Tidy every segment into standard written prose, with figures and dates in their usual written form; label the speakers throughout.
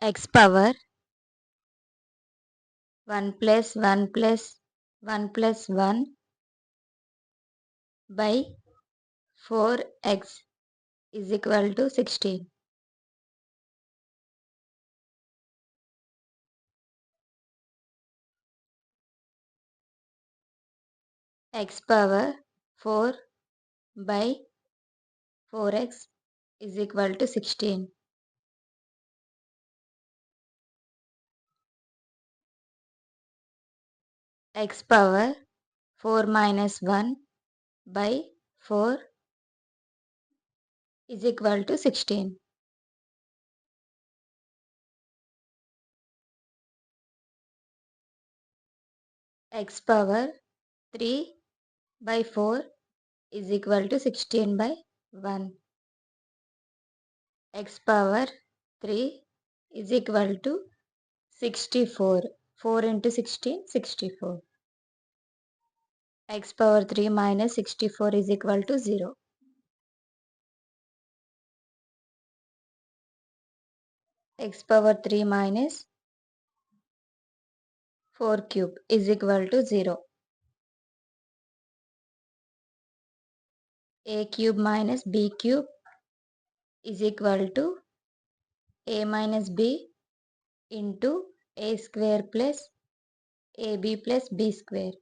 Speaker 1: x power 1 plus 1 plus 1 plus 1 by 4x is equal to 16. X power 4 by 4x is equal to 16. X power 4 minus 1 by 4 is equal to 16. X power 3 by 4 is equal to 16 by 1. X power 3 is equal to 64. 4 into 16, 64. X power 3 minus 64 is equal to 0. X power 3 minus 4 cube is equal to 0. A cube minus B cube is equal to A minus B into A square plus AB plus B square.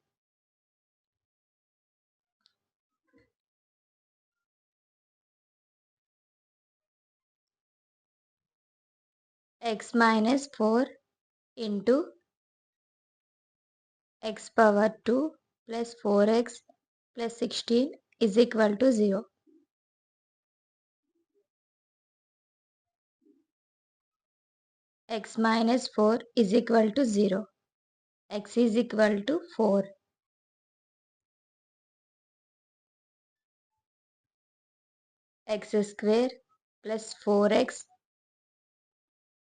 Speaker 1: X minus 4 into x power 2 plus 4x plus 16 is equal to 0. X minus 4 is equal to 0. X is equal to 4. X square plus 4x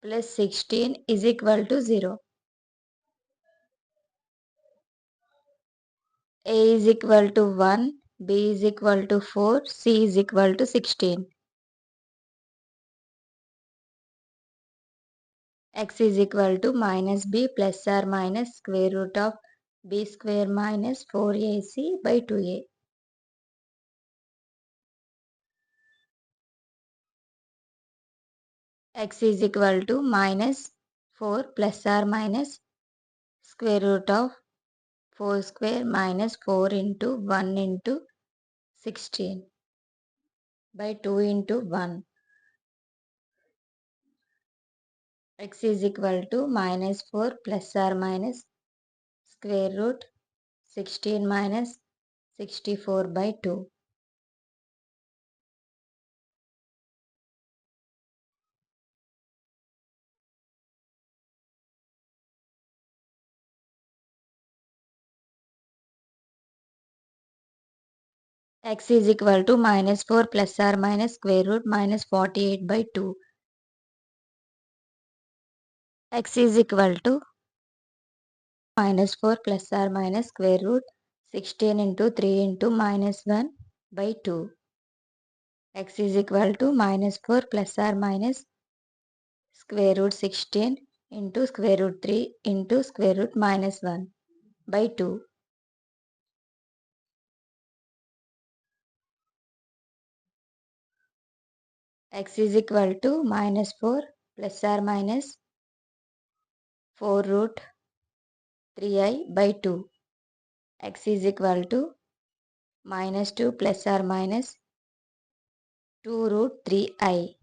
Speaker 1: plus 16 is equal to 0. A is equal to 1, B is equal to 4, C is equal to 16. X is equal to minus B plus or minus square root of B square minus 4AC by 2A. X is equal to minus 4 plus or minus square root of 4 square minus 4 into 1 into 16 by 2 into 1. X is equal to minus 4 plus or minus square root 16 minus 64 by 2. X is equal to minus 4 plus or minus square root minus 48 by 2. X is equal to minus 4 plus or minus square root 16 into 3 into minus 1 by 2. X is equal to minus 4 plus or minus square root 16 into square root 3 into square root minus 1 by 2. X is equal to minus 4 plus or minus 4 root 3i by 2. X is equal to minus 2 plus or minus 2 root 3i.